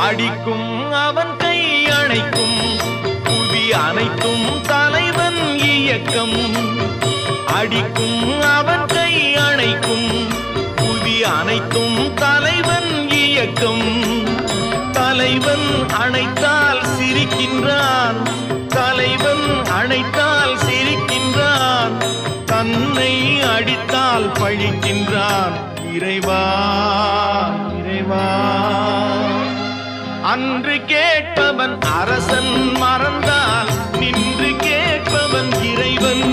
அடிக்கும் அவன் கை அணைக்கும் புவி அனைத்தும் தலைவன் இயக்கம். அடிக்கும் அவன் கை அணைக்கும் புவி அனைத்தும் தலைவன் இயக்கம். தலைவன் அணைத்தால் சிரிக்கின்றான், தலைவன் அணைத்தால் சிரிக்கின்றான், தன்னை அடித்தால் பழிக்கின்றான். இறைவா இறைவா, அன்று கேட்பவன் அரசன் மறந்தால் நின்று கேட்பவன் இறைவன்.